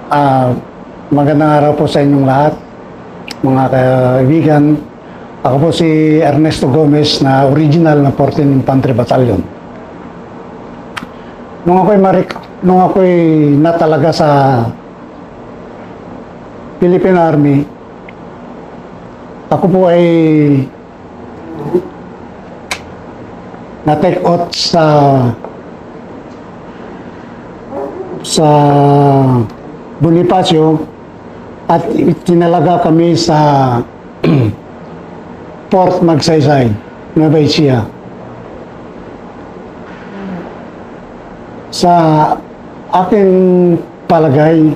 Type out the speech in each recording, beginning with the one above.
Ah, Magandang araw po sa inyong lahat, mga kaibigan. Ako po si Ernesto Gomez na original na 14th Infantry Battalion. Nung ako'y natalaga sa Philippine Army, ako po ay na-take out sa Bonifacio at tinalaga kami sa Port Magsaysay, Nueva Ecija. Sa aking palagay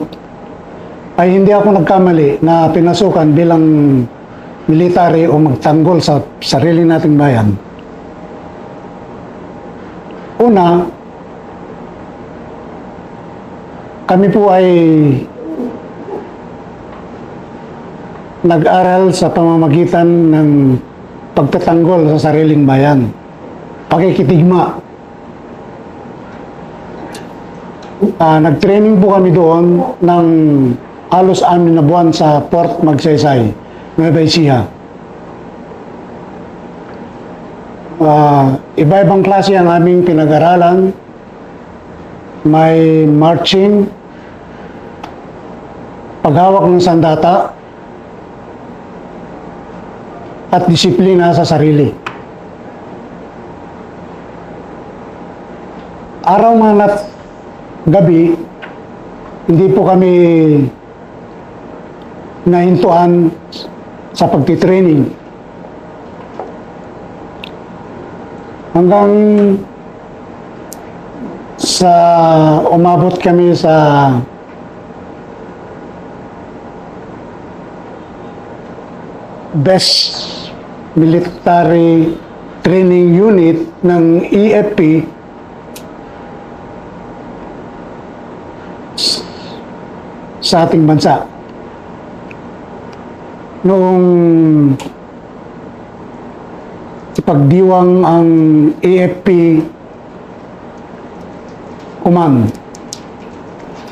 ay hindi ako nagkamali na pinasukan bilang military o magtanggol sa sarili nating bayan. Una, kami po ay nag-aral sa pamamagitan ng pagtatanggol sa sariling bayan. Pakikitigma. Nag-training po kami doon ng halos 6 na buwan sa Port Magsaysay, Nueva Ecija. Iba-ibang klase ang aming pinag-aralan. May marching, paghawak ng sandata, at disiplina sa sarili. Araw man at gabi, hindi po kami nahintuan sa pagtitraining. Hanggang sa umabot kami sa best military training unit ng EFP sa ating bansa. Noong pagdiwang ang EFP Command,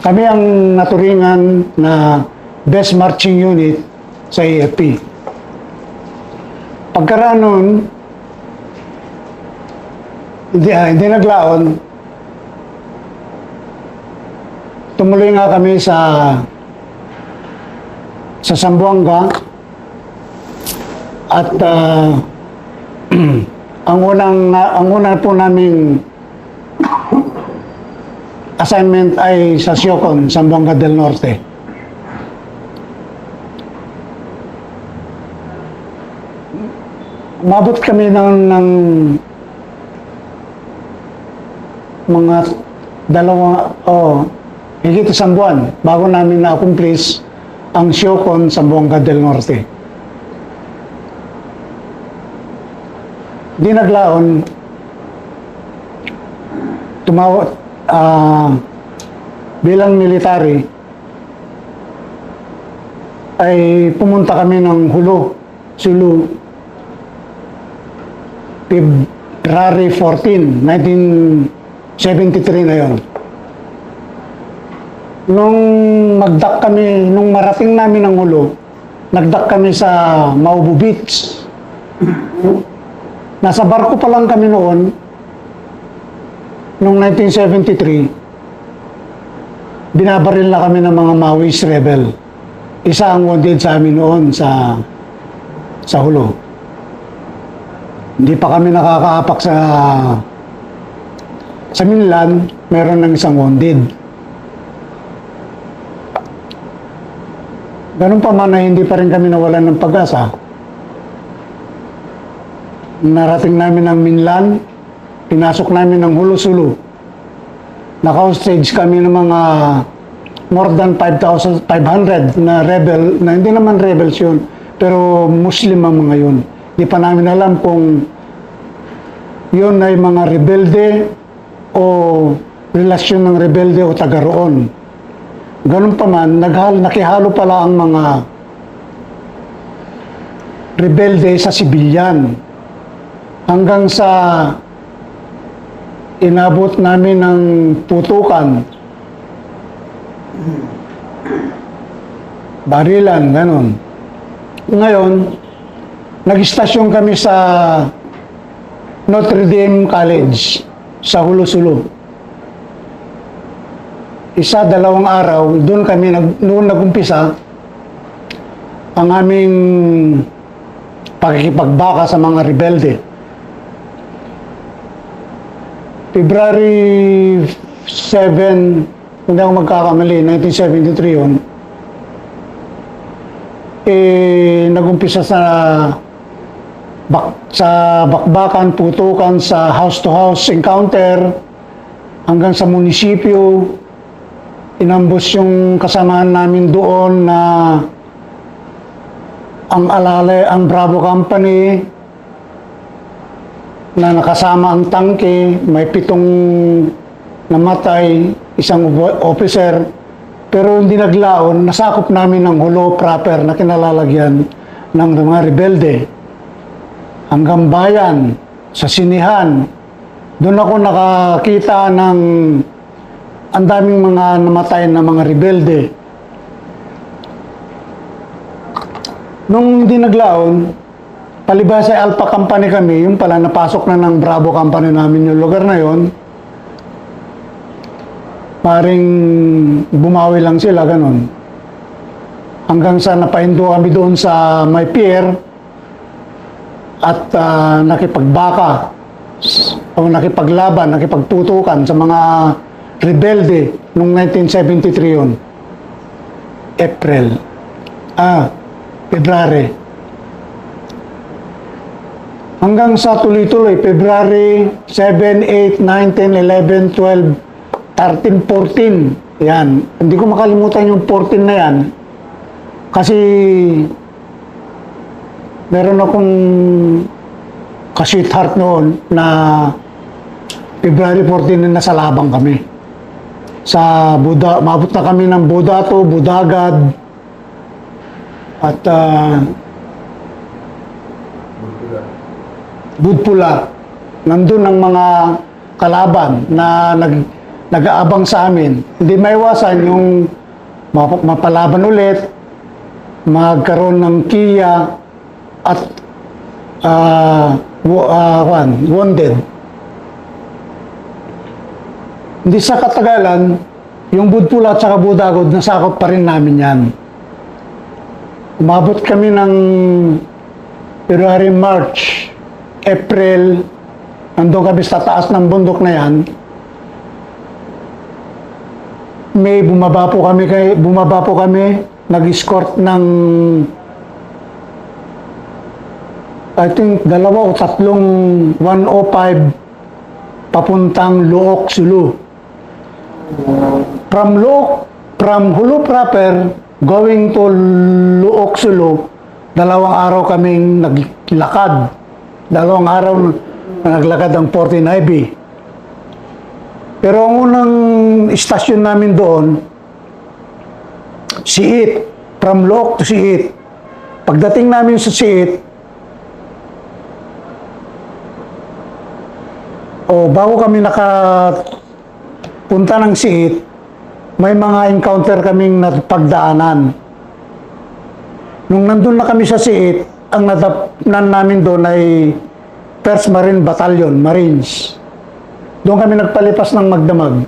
kami ang naturingan na best marching unit sa EFP. Pagkaraan nun, hindi naglaon, tumuloy nga kami sa Zamboanga at ang una po naming assignment ay sa Siocon, Zamboanga del Norte. Umabot kami ng mga higit isang buwan bago namin na-accomplish ang Siocon, Zamboanga del Norte. Di naglaon, bilang military ay pumunta kami ng Sulu, February 14, 1973 na yon. Nung marating namin ng Hulu, nagdak kami sa Maubo Beach. Nasa barko pa lang kami noon, noong 1973, binabaril na kami ng mga Maoist rebel. Isa ang wounded sa amin noon sa Hulu. Hindi pa kami nakakaapak sa Minlan, meron ng isang wounded. Ganun pa man na hindi pa rin kami nawalan ng pag-asa. Narating namin ang Minlan, pinasok namin ang Sulu. Naka-hostage kami ng mga more than 5,500 na rebel, na hindi naman rebels yun, pero Muslim ang mga yun. Di pa namin alam kung yun ay mga rebelde o relasyon ng rebelde o taga roon. Ganun pa man, nakihalo pala ang mga rebelde sa sibilyan. Hanggang sa inabot namin ng putukan barilan, ganon. Ngayon, nag-istasyon kami sa Notre Dame College sa Hulo-Sulo. Isa, 2 araw, doon kami, noon nag-umpisa, ang aming pakikipagbaka sa mga rebelde. February 7, hindi ako magkakamali, 1973 yun, nag-umpisa sa bakbakan, putukan, sa house-to-house encounter, hanggang sa munisipyo. Inambos yung kasamahan namin doon na ang Bravo Company na nakasama ang tangke, may 7 namatay, 1 officer, pero hindi naglaon, nasakop namin ng Hulo proper na kinalalagyan ng mga rebelde. Hanggang bayan, sa sinihan, doon ako nakakita ng ang daming mga namatay na mga rebelde. Nung hindi naglaon, palibhasa ay Alpha Company kami, yung pala napasok na ng Bravo Company namin yung lugar na yon. Paring bumawi lang sila, ganun. Hanggang sa napaindo kami doon sa may pier at nakipagbaka o nakipaglaban, nakipagputukan sa mga rebelde noong 1973 yun. February. Hanggang sa tuloy-tuloy, February 7, 8, 9, 10, 11, 12, 13, 14. Yan. Hindi ko makalimutan yung 14 na yan. Kasi meron akong ka-sweetheart noon na February 14 na nasa labang kami. Sa Buda, mabot na kami ng Budato, Budagad, at Budpula. Nandun ang mga kalaban na nag-aabang sa amin. Hindi maiwasan yung mapalaban ulit, magkaroon ng kiya at wounded. Hindi sa katagalan, yung Budpula at saka Budagod, nasakop pa rin namin yan. Umabot kami ng February, March, April, nandun kami sa taas ng bundok na yan. May bumaba po kami, nag-escort ng I think 2 o 3 105 papuntang Luok, Sulu. From Hulo proper, going to Luok, Sulu, 2 araw kaming naglakad. 2 araw na naglakad ang 14 IB. Pero ang unang istasyon namin doon, Siit. From Luok to Siit. Pagdating namin sa Siit, bago kami nakapunta ng Siit, may mga encounter kaming napagdaanan. Nung nandun na kami sa Siit, ang natapnan namin doon ay 1st Marine Battalion, Marines. Doon kami nagpalipas ng magdamag.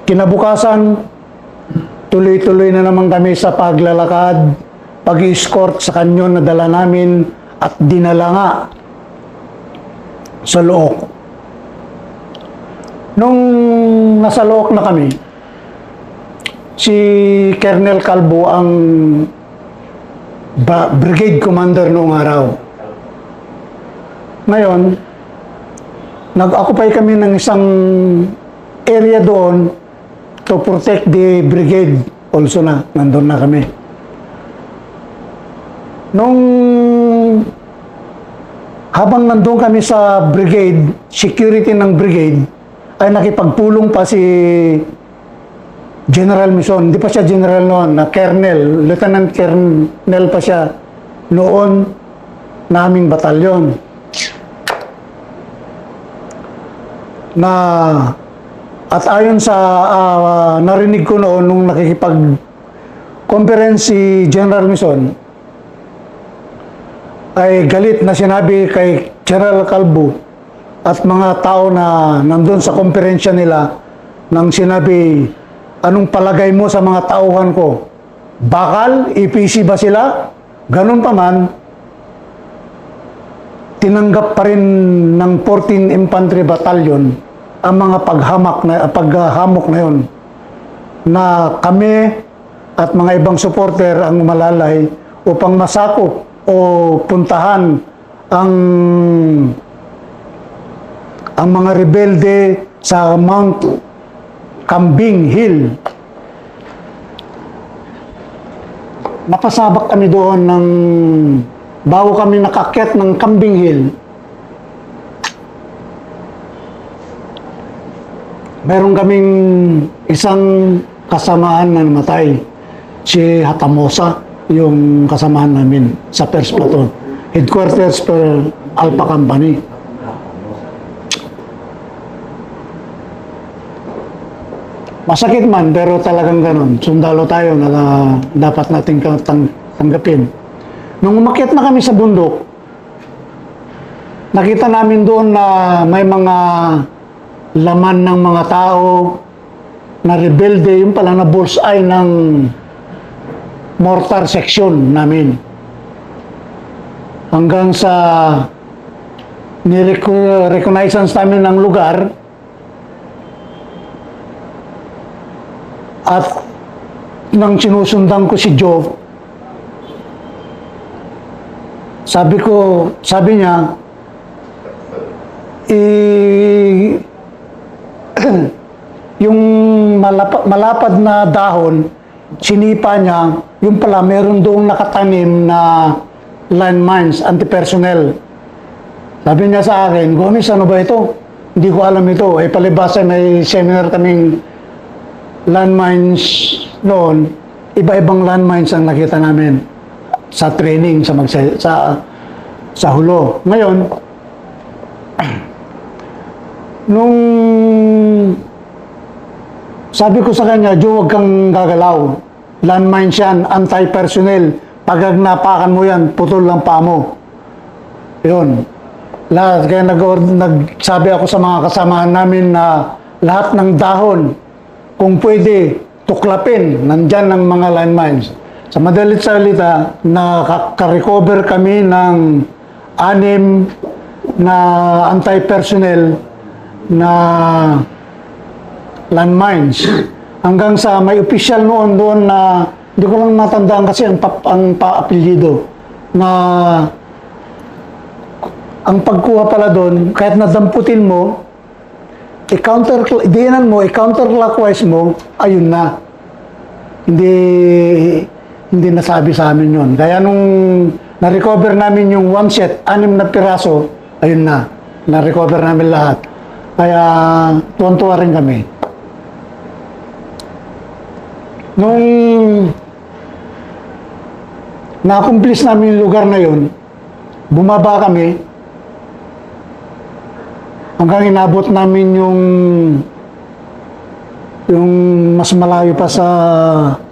Kinabukasan, tuloy-tuloy na naman kami sa paglalakad, pag-escort sa kanyon na dala namin at dinala nga sa Luok. Nung nasa Luok na kami, si Colonel Calvo ang brigade commander noong araw. Ngayon, nag-occupy kami ng isang area doon to protect the brigade also na. Nandun na kami. Habang nandun kami sa brigade, security ng brigade, ay nakipagpulong pa si General Mison. Hindi pa siya general noon, na Colonel, Lieutenant Colonel pa siya noon na aming batalyon. At ayon sa narinig ko noon nung nakikipag-conference si General Mison, ay galit na sinabi kay General Calvo at mga tao na nandun sa komperensya nila nang sinabi, anong palagay mo sa mga tauhan ko? Bakal? EPC ba sila? Ganun pa man, tinanggap pa rin ng 14th Infantry Battalion ang mga paghamok na yun na kami at mga ibang supporter ang umalalay upang masakop o puntahan ang mga rebelde sa Mount Kambing Hill. Napasabak kami doon bago kami nakakyat ng Kambing Hill. Meron kaming isang kasamaan na namatay, si Hatamosa, yung kasamahan namin sa First Platoon, headquarters per Alpha Company. Masakit man, pero talagang ganun. Sundalo tayo na dapat natin tanggapin. Nung umakyat na kami sa bundok, nakita namin doon na may mga laman ng mga tao na rebelde, yung pala na bullseye ng mortar section namin. Hanggang sa ni-reconnaissance namin ng lugar at nang sinusundan ko si Joe, sabi niya, yung malapad na dahon, sinipa niya, yung pala meron doong nakatanim na landmines, anti-personnel. Sabi niya sa akin, Gomez, ano ba ito? Hindi ko alam ito. Palibasa, may seminar kaming landmines noon. Iba-ibang landmines ang nakita namin sa training, sa hulo. Ngayon, nung sabi ko sa kanya, Joe, huwag kang gagalaw. Landmines yan, anti-personnel. Pag napakan mo yan, putol lang pa mo. Yun. Kaya nagsabi ako sa mga kasamahan namin na lahat ng dahon, kung pwede, tuklapin. Nandyan ang mga landmines. Sa madalit salita, nakaka-recover kami ng 6 na anti-personnel na landmines. Hanggang sa may official noon doon na hindi ko lang matandaan kasi ang pa-apelyido na ang pagkuha pala doon, kahit nadamputin mo, i-counterclockwise mo, ayun na. Hindi nasabi sa amin yun. Kaya nung na-recover namin yung 1 set, 6 na piraso, ayun na. Na-recover namin lahat. Kaya tuwan-tuwa rin kami. Nung na-accomplish namin yung lugar na yun, bumaba kami hanggang inabot namin yung mas malayo pa sa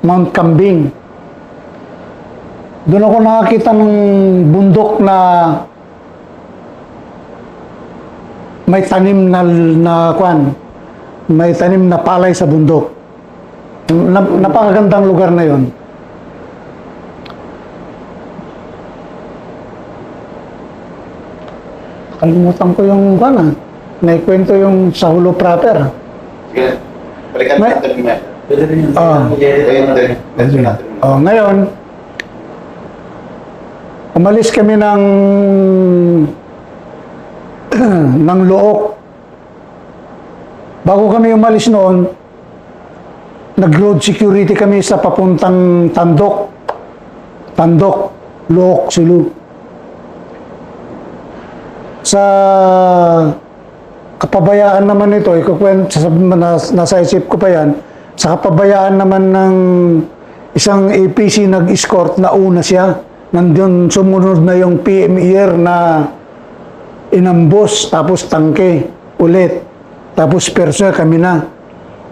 Mount Kambing. Doon ako nakakita ng bundok na may tanim may tanim na palay sa bundok. Napakagandang lugar na yon. Kalimutan ko yung naikwento yung sa Hulo proper. Sige. Balikan natin niya. Ngayon, umalis kami ng Look. Bago kami umalis noon, nag-road security kami sa papuntang Tandok, Look, Sulu. Sa kapabayaan naman ito, nasa isip ko pa yan, sa kapabayaan naman ng isang APC nag-escort na una siya, nandun sumunod na yung PMER na inambos, tapos tangke ulit, tapos personnel kami na.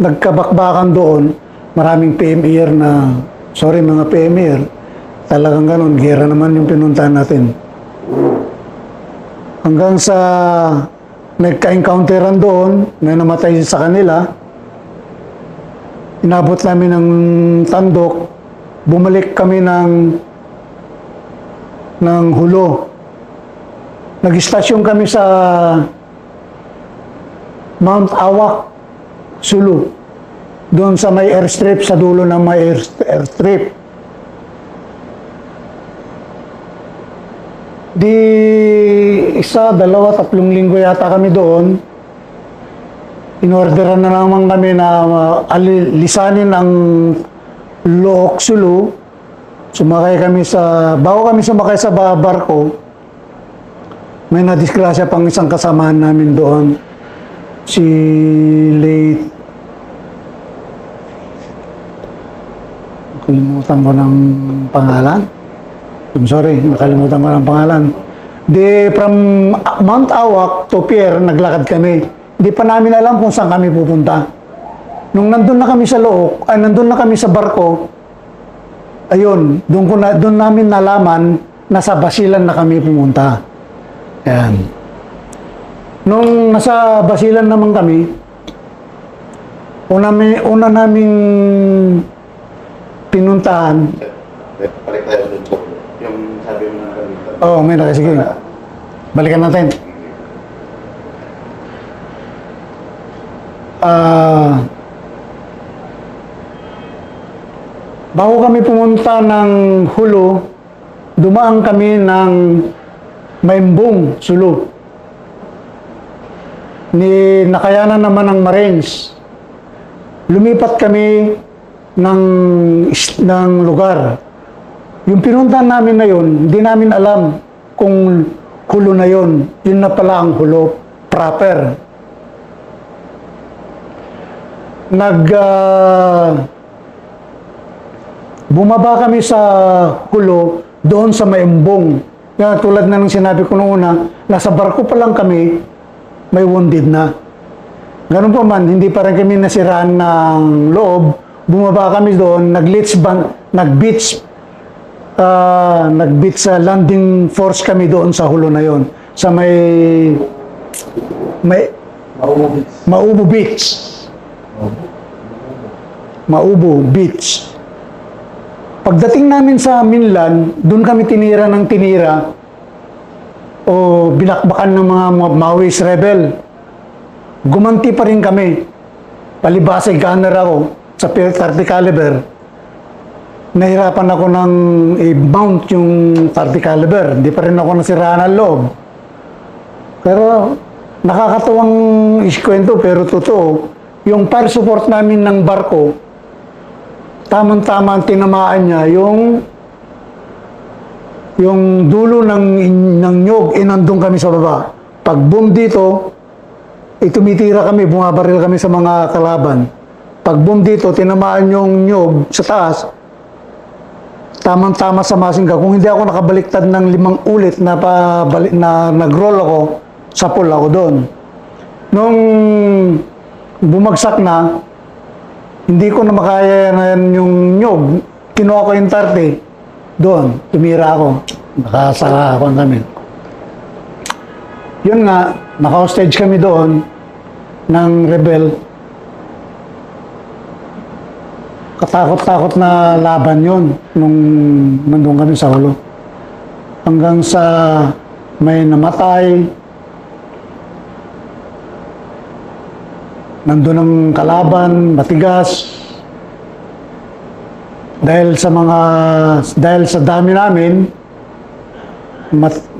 nagkabakbakan doon, maraming PMER na, sorry mga PMER, talagang ganun, gera naman yung pinuntahan natin. Hanggang sa nagka-encounteran doon, may namatay sa kanila, inabot namin ng Tandok, bumalik kami ng Hulo. Nag-istasyon kami sa Mount Awak, Sulu. Doon sa may airstrip, sa dulo ng may airstrip. Di isa, dalawa, 3 linggo yata kami doon. Inorderan na naman kami na lisanin ang Look, Sulu. Bago kami sumakay sa barko, may nadisgrasya pang isang kasamahan namin doon. Si late, nakalimutan ko ng pangalan. I'm sorry, nakalimutan ko ng pangalan. From Mount Awak to Pierre, naglakad kami. Hindi pa namin alam kung saan kami pupunta. Nung nandun na kami sa nandun na kami sa barko, ayun, doon namin nalaman na sa Basilan na kami pumunta. Yan. Nung nasa Basilan naman kami, una naming pinuntahan. Balik tayo doon po. Yung sabi mo na kanina. Oo, may nakasige. Balikan natin. Bago kami pumunta ng Hulo, dumaan kami ng Maimbong, Sulu. Nakayanan naman ng Marines. Lumipat kami ng lugar. Yung pinuntahan namin na yun, hindi namin alam kung Hulo na yun. Yun na pala ang Hulo proper. Bumaba kami sa Hulo doon sa Maimbong. Kaya tulad na ng sinabi ko noong una, nasa barko pa lang kami, may wounded na. Ganun pa man, hindi pa rin kami nasiraan ng loob. Bumaba kami doon, nag-beach sa landing force kami doon sa Hulo na yon. Sa may Maubo Beach. Maubo Beach. Pagdating namin sa Minlan, doon kami tinira ng tinira o binakbakan ng mga Maoist rebel. Gumanti pa rin kami. Palibasa gunner ako sa 30 caliber. Nahirapan ako ng i-mount yung 30 caliber. Hindi pa rin ako nasiraan ng loob. Pero nakakatuwang iskwento pero totoo. Yung fire support namin ng barko, tamang-tama ang tinamaan niya yung dulo ng nyog, inandong kami sa baba. Pag boom dito, tumitira kami, bumabaril kami sa mga kalaban. Pag boom dito, tinamaan yung nyog sa taas, tamang-tama sa masingga. Kung hindi ako nakabaliktad ng 5 ulit na nag-roll ako, sapul ako doon. Nung bumagsak na, hindi ko na makaya na yung nyog. Kinuha ko yung 30. Doon, tumira ako. Nakasaka ako namin. Yun nga, naka-hostage kami doon ng rebel. Katakot-takot na laban yun nung nandun kami sa Hulo. Hanggang sa may namatay. Nandun ang kalaban, matigas. Dahil sa dami namin,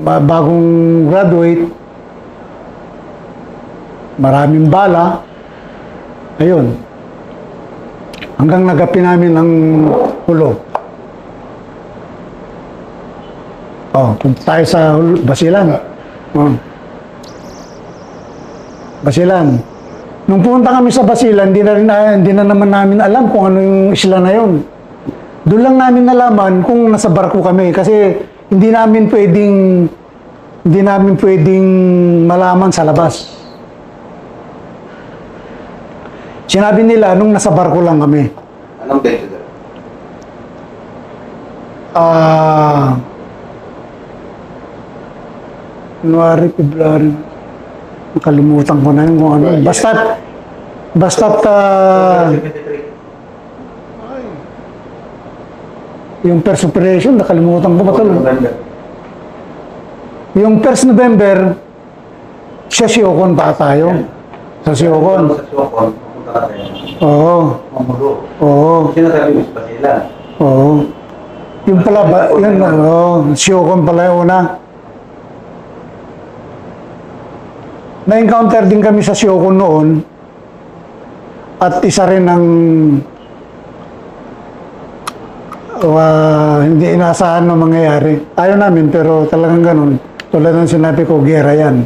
bagong graduate, maraming bala, ayun. Hanggang nagapi namin ang Hulo. Punta tayo sa Basilan. Basilan. Nung pumunta kami sa Basilan, hindi na naman namin alam kung ano yung isla na yun. Doon lang namin nalaman kung nasa barko kami kasi hindi namin pwedeng malaman sa labas. Sinabi nila nung nasa barko lang kami. Anong date sir? January, February. Nakalimutan ko na yun kung ano. Basta't yung first operation, nakalimutan ko ba ito? Yung 1st November, sa Siocon pa tayo. Sa Siocon. Sa Siocon, pupunta ka tayo. Oo. Mamulo. Oo. Sinasabi mo sa sila. Oo. Yung pala ba, yun, Siocon pala yung una. Na-encounter din kami sa Siocon noon. At isa rin ang hindi inaasahan na mangyayari. Ayaw namin, pero talagang ganun. Tulad ng sinabi ko, gera yan.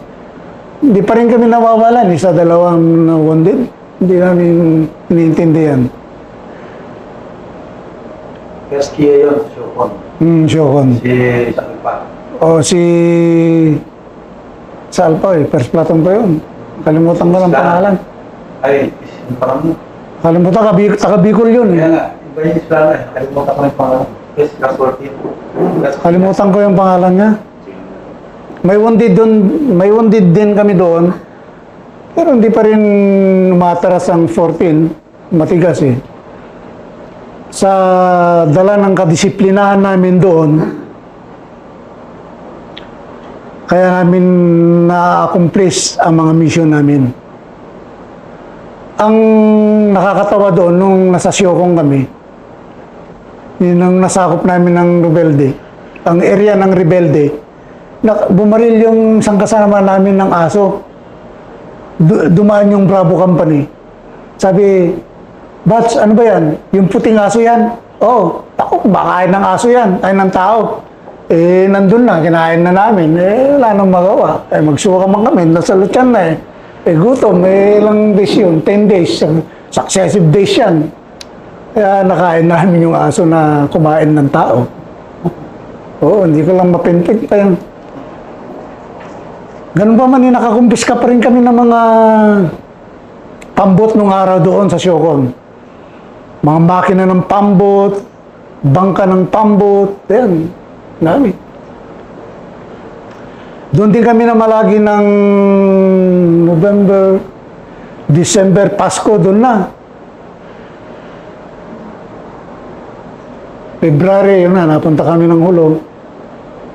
Hindi pa rin kami nawawalan, isa dalawang wounded. Hindi namin iniintindihan. First key yun sa Siocon. Siocon. Si Alpa. O si... Sa Alpa first platoon pa yun. Kalimutan ko ng pangalan. Ay, parang mo. Kalimutan, taga Bicol yun. Kaya nga, iba yung isla na. Kalimutan ko yung pangalan. First casualty. Kalimutan ko yung pangalan niya. May wounded din kami doon. Pero hindi pa rin umatras ang 14. Matigas eh. Sa dala ng kadisiplinahan namin doon, kaya namin na-accomplish ang mga mission namin. Ang nakakatawa doon, nung nasa Siocon kami, yun ang nasakop namin ng Rebelde, ang area ng Rebelde, bumaril yung isang kasama namin ng aso. Dumaan yung Bravo Company. Sabi, Bats, ano ba yan? Yung puting aso yan? Oo. Ako, baka kain ng aso yan. Ay ng tao. Eh, nandun na, kinain na namin. Eh, wala nang magawa. Eh, magsuka man kami, nasa lutyan na eh. Eh, gutom, eh, ilang days yun? 10 days. Successive days yan. Kaya nakain namin yung aso na kumain ng tao. Oo, hindi ko lang mapinpig pa yun. Ganun pa man, nakakumpiska pa rin kami ng mga pambot nung araw doon sa Siocon. Mga makina ng pambot, bangka ng pambot, yan. Namin. Doon din kami namalagi ng November, December, Pasko, doon na. February, yun na, napunta kami ng Hulo.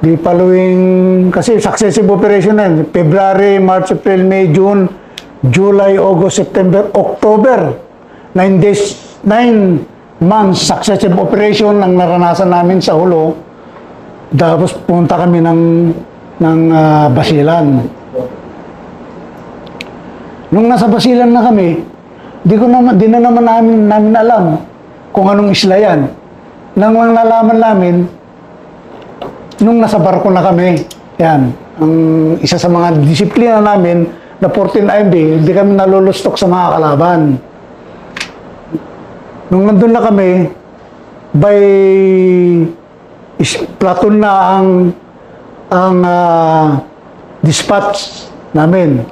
Di following, kasi successive operation na yun. February, March, April, May, June, July, August, September, October. 9 days, 9 months successive operation ang naranasan namin sa Hulo. Tapos punta kami ng Basilan. Nung nasa Basilan na kami, di na naman namin alam kung anong isla yan. Nang nalaman namin, nung nasa barko na kami, yan, ang isa sa mga disiplina namin na 14 IMB, hindi kami nalulustok sa mga kalaban. Nung nandun na kami, by platoon na ang dispatch namin.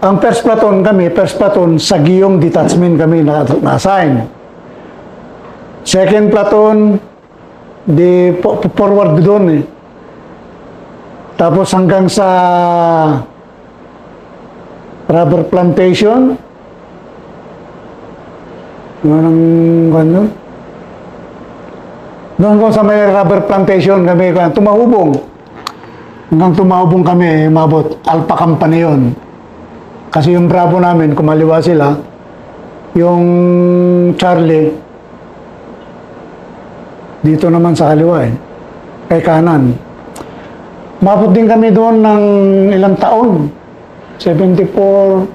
Ang first platoon, sa Giyong Detachment kami na-assign. Second platoon, di forward doon eh. Tapos hanggang sa rubber plantation, anong gano'n? Doon ko sa may rubber plantation kami, tumahubong. Hanggang tumahubong kami, mabot. Alpha Company yun. Kasi yung Bravo namin, kumaliwa sila. Yung Charlie, dito naman sa kaliwa eh. Kay kanan. Mabot din kami doon ng ilang taon. 74,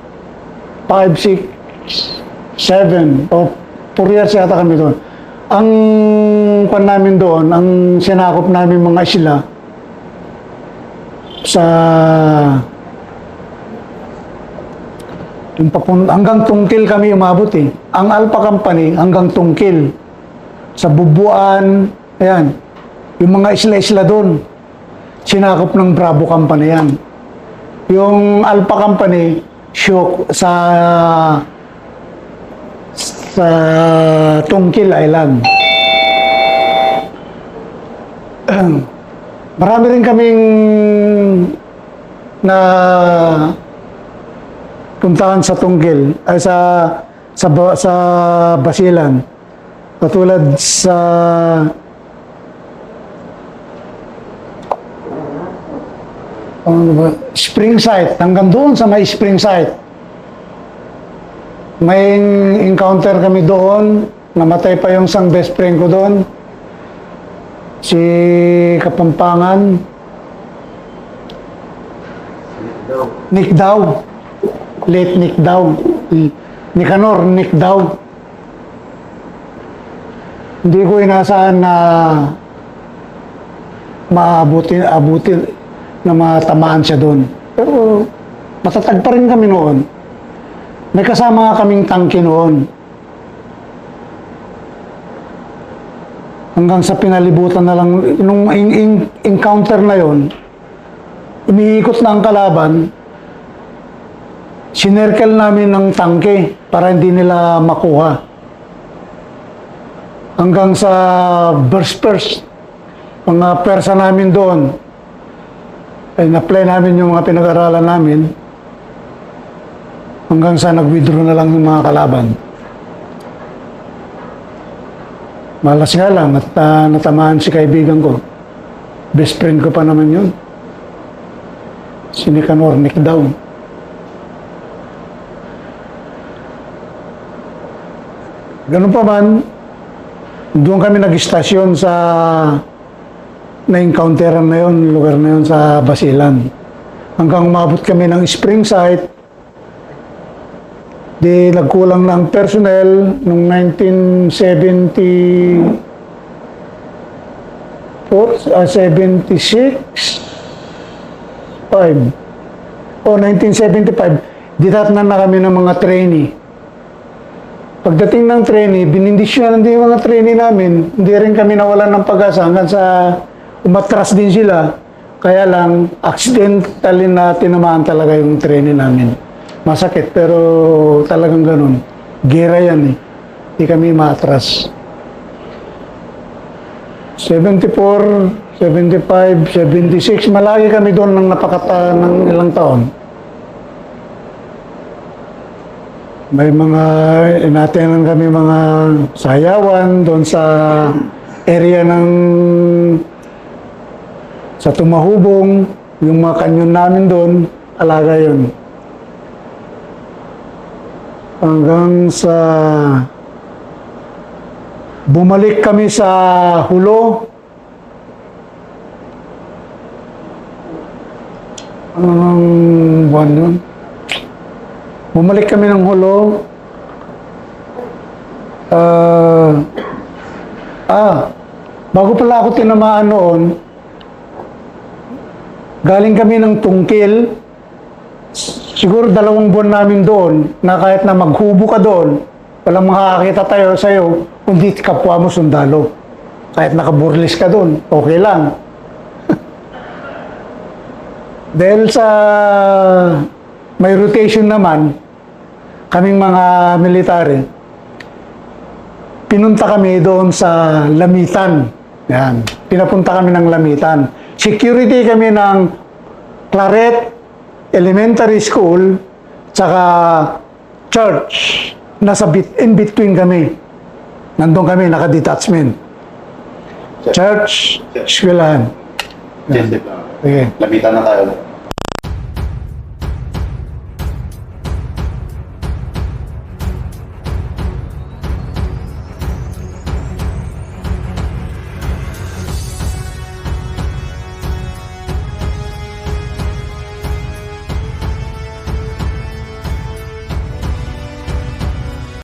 5, 6, 7, o 4 years yata kami doon. Ang pan namin doon, ang sinakop namin mga isla sa hanggang Tungkil kami umabot eh. Ang Alpha Company hanggang Tungkil. Sa Bubuan, ayan. Yung mga isla-isla doon, sinakop ng Bravo Company yan. Yung Alpha Company, sa sa Tungkil Island. Marami rin kaming na puntahan sa Tungkil ay sa Basilan. Katulad sa ano ba? Spring site, hanggang doon sa may spring site. May encounter kami doon, namatay pa yung isang best friend ko doon. Si Kapampangan. Nick Daw. Late Nick Daw. Nicanor, Nick Daw. Hindi ko inaasahan na maabutin na matamaan siya doon. Pero matatag pa rin kami noon. May kasama nga kaming tangke noon. Hanggang sa pinalibutan na lang, nung encounter na yon, umiikot na ang kalaban, sinerkel namin ng tangke para hindi nila makuha. Hanggang sa burst, mga persa namin doon, ay na-play namin yung mga pinag-aralan namin, hanggang sa nag-withdraw na lang yung mga kalaban. Malas nga lang at natamaan si kaibigan ko. Best friend ko pa naman yun. Si Nicanor, Nick Daw. Ganun pa man, doon kami nag-istasyon sa na-encounteran na yun, lugar na yun sa Basilan. Hanggang umabot kami ng spring site, di nagkulang ng personnel noong 1975, ditatnan na kami ng mga trainee. Pagdating ng trainee, binindisyonan din yung mga trainee namin. Hindi rin kami nawalan ng pag-asa hanggang sa umatras din sila. Kaya lang, accidentally na tinamaan talaga yung trainee namin. Masakit, pero talagang ganun. Gera yan eh. Hindi kami maatras. 74, 75, 76, malaki kami doon ng napakata ng ilang taon. May mga inatenan kami mga sayawan doon sa area ng sa Tumahubong, yung mga kanyon namin doon, alaga yun. Hanggang sa bumalik kami sa Hulo. Anong buwan yun? Bumalik kami ng Hulo. Bago pala ako tinamaan noon, galing kami ng Tungkil. Siguro 2 buwan namin doon, na kahit na maghubo ka doon, walang makakakita tayo sa'yo, kundi kapwa mo sundalo. Kahit nakaburlis ka doon, okay lang. Dahil sa may rotation naman, kaming mga military, pinunta kami doon sa Lamitan. Yan. Pinapunta kami ng Lamitan. Security kami ng Claret Elementary School tsaka church. Nasa in between kami. Nandun kami, naka-detachment. Church, eskwelahan. Joseph, Okay. lapitan na tayo.